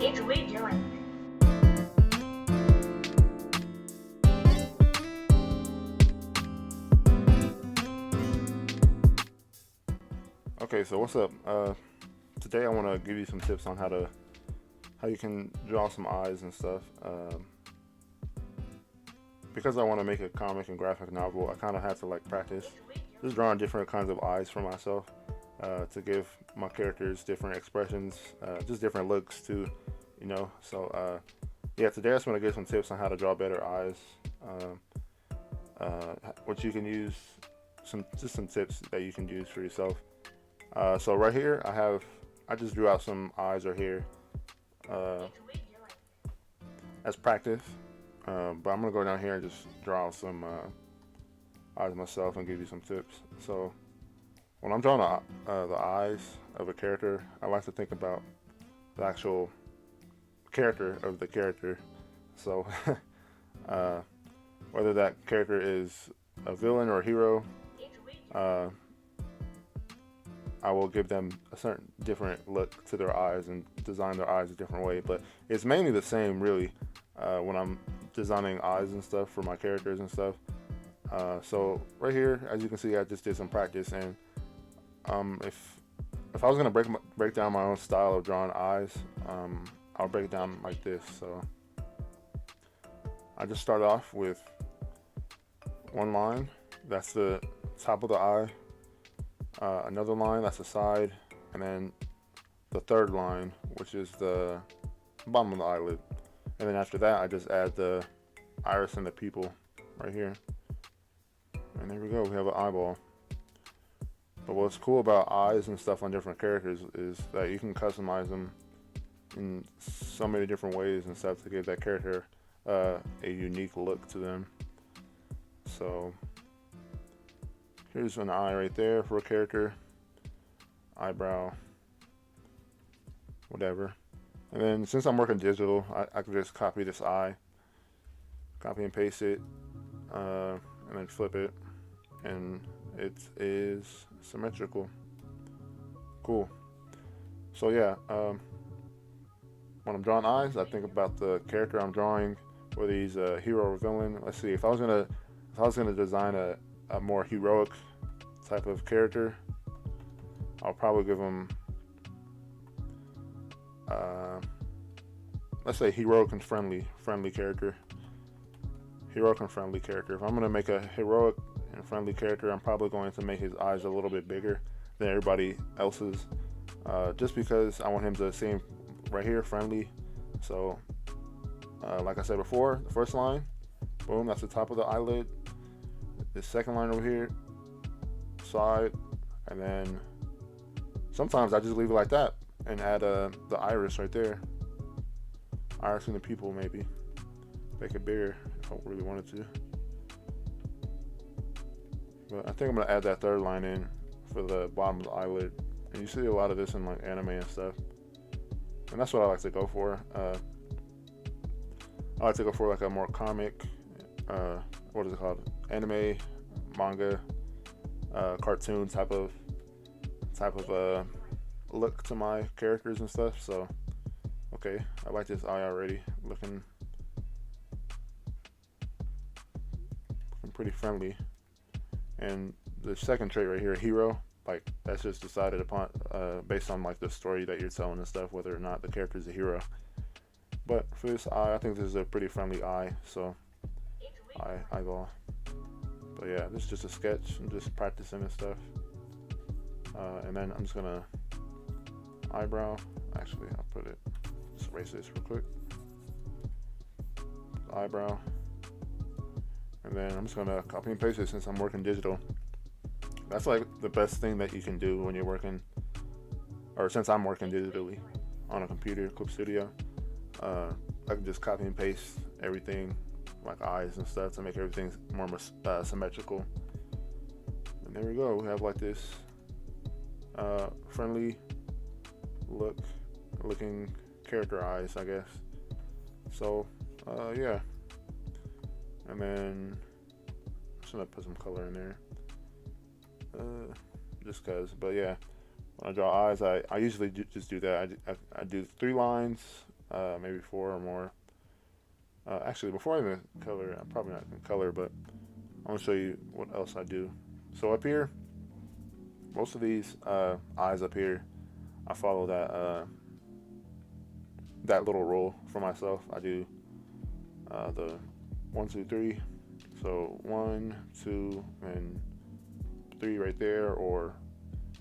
Adrian, what are you doing? Okay, so what's up? Today I want to give you some tips on how you can draw some eyes and stuff. Because I want to make a comic and graphic novel, I kind of have to like practice just drawing different kinds of eyes for myself to give my characters different expressions, just different looks too, you know. So yeah, today I just want to give some tips on how to draw better eyes. What you can use, some tips that you can use for yourself. So right here, I just drew out some eyes right here uh, as practice. But I'm gonna go down here and just draw out some eyes myself and give you some tips. So when I'm drawing the eyes of a character, I like to think about the actual character of the character. So uh, whether that character is a villain or a hero, uh, I will give them a certain different look to their eyes and design their eyes a different way. But it's mainly the same, really, when I'm designing eyes and stuff for my characters and stuff. So right here, as you can see, I just did some practice, and if I was gonna break down my own style of drawing eyes, I'll break it down like this. So I just start off with one line. That's the top of the eye. Another line, that's the side, and then the third line, which is the bottom of the eyelid. And then after that, I just add the iris and the pupil right here. And there we go, we have an eyeball. But what's cool about eyes and stuff on different characters is that you can customize them in so many different ways and stuff to give that character a unique look to them. So here's an eye right there for a character, eyebrow, whatever. And then since I'm working digital, I can just copy this eye, copy and paste it, and then flip it, and it is symmetrical. Cool. So yeah, when I'm drawing eyes, I think about the character I'm drawing, whether he's a hero or villain. Let's see, if I was gonna design a more heroic type of character, I'll probably give him, let's say, heroic and friendly character. Heroic and friendly character. If I'm gonna make a heroic and friendly character, I'm probably going to make his eyes a little bit bigger than everybody else's, just because I want him to seem right here friendly. So, like I said before, the first line, boom, that's the top of the eyelid. The second line over here, side, and then sometimes I just leave it like that and add the iris right there. Iris and the pupil, maybe make it bigger if I really wanted to. But I think I'm gonna add that third line in for the bottom of the eyelid, and you see a lot of this in like anime and stuff, and that's what I like to go for. I like to go for like a more comic, what is it called, anime, manga, cartoon type of look to my characters and stuff. So okay, I like this eye already, looking pretty friendly. And the second trait right here, hero, like that's just decided upon based on like the story that you're telling and stuff, whether or not the character is a hero. But for this eye, I think this is a pretty friendly eye, so eyeball. But yeah, this is just a sketch. I'm just practicing and stuff. And then I'm just gonna eyebrow. Actually, I'll put it. Let's erase this real quick. Eyebrow. And then I'm just gonna copy and paste it since I'm working digital. That's like the best thing that you can do when you're working, or since I'm working digitally on a computer, Clip Studio. I can just copy and paste everything, like eyes and stuff, to make everything more symmetrical. And there we go. We have like this friendly looking character eyes, I guess. So yeah. And then I'm just gonna put some color in there, just cause. But yeah, when I draw eyes, I usually just do that. I do 3 lines maybe 4 or more. Actually, before I even color, I'm probably not gonna color, but I want to show you what else I do. So up here, most of these eyes up here, I follow that little rule for myself. I do the 1, 2, 3. So 1, 2, and 3 right there, or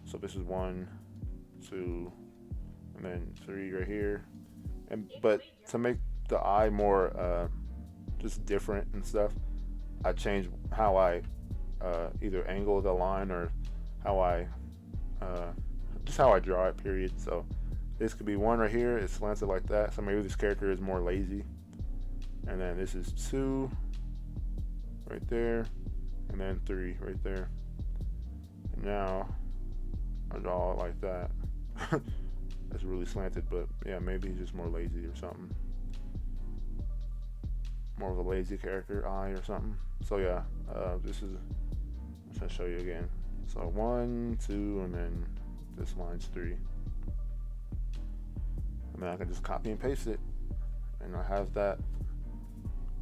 so this is 1, 2, and then 3 right here. And but to make the eye more just different and stuff, I change how I either angle the line or how I uh, just how I draw it. Period. So this could be 1 right here. It's slanted like that. So maybe this character is more lazy. And then this is 2 right there, and then 3 right there. And now I draw it like that. That's really slanted, but yeah, maybe he's just more lazy or something. More of a lazy character eye or something. So yeah, this is, I'm gonna show you again. So 1, 2, and then this line's 3. And then I can just copy and paste it, and I have that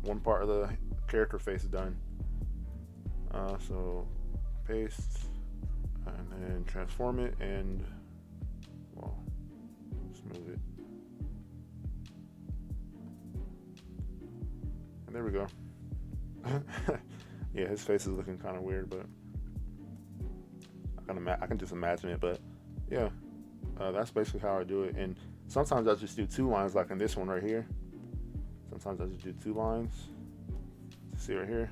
one part of the character face done. So paste, and then transform it, and well, let's move it. And there we go. Yeah, his face is looking kind of weird, but I can just imagine it. But yeah, that's basically how I do it. And sometimes I just do 2 lines, like in this one right here. Sometimes I just do 2 lines. See right here.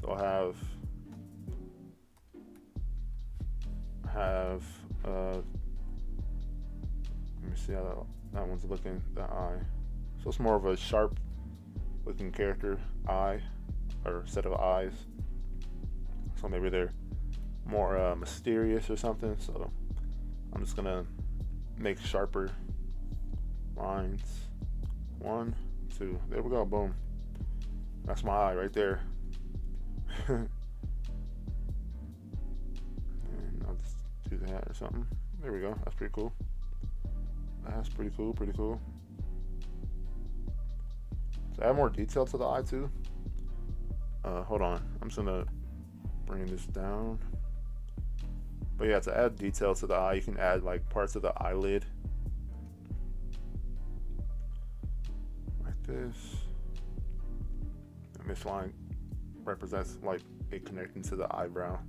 So I'll have let me see how that one's looking, the eye. So it's more of a sharp looking character eye, or set of eyes. So maybe they're more mysterious or something. So I'm just gonna make sharper lines. 1, 2, there we go, boom. That's my eye right there. And I'll just do that or something. There we go. That's pretty cool. That's pretty cool, pretty cool. To add more detail to the eye too. Hold on. I'm just gonna bring this down. But yeah, to add detail to the eye, you can add like parts of the eyelid. Like this. And this line represents like it connecting to the eyebrow.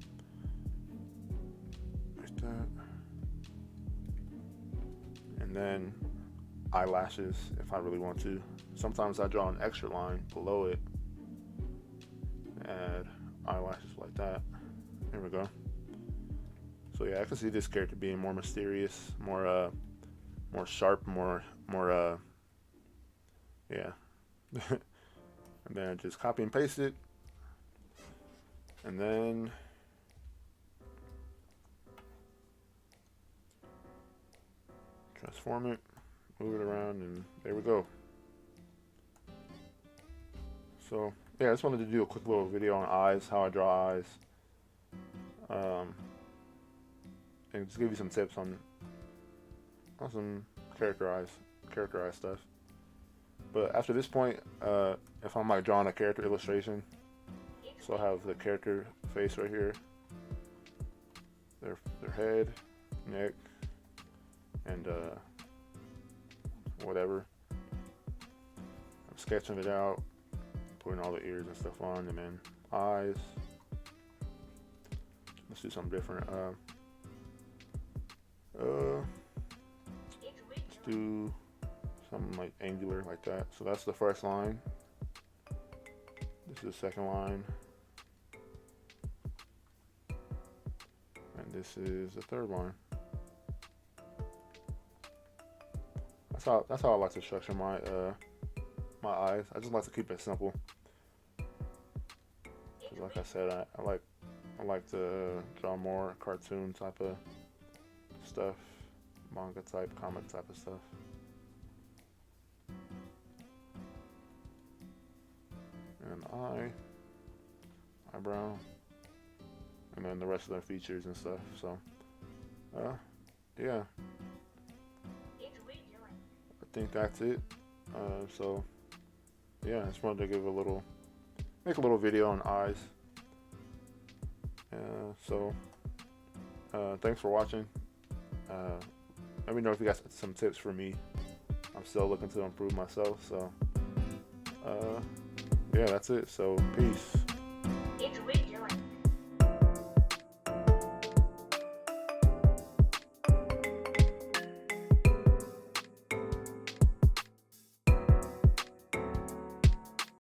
Like that. And then eyelashes if I really want to. Sometimes I draw an extra line below it. Add eyelashes like that. There we go. So yeah, I can see this character being more mysterious, more sharp, more yeah. And then just copy and paste it. And then transform it, move it around, and there we go. So yeah, I just wanted to do a quick little video on eyes, how I draw eyes, and just give you some tips on some characterized stuff. But after this point, if I'm like drawing a character illustration, so I have the character face right here, their head, neck, and whatever. I'm sketching it out, putting all the ears and stuff on, and then eyes. Let's do something different. Let's do something like angular like that. So that's the first line. This is the second line. And this is the third line. That's how I like to structure my my eyes. I just like to keep it simple. Cause like I said, I like to draw more cartoon type of stuff, manga type, comic type of stuff. And eyebrow, and then the rest of their features and stuff. So, yeah. I think that's it. So yeah, I just wanted to make a little video on eyes. So thanks for watching. Let me know if you got some tips for me. I'm still looking to improve myself. So yeah, that's it. So peace.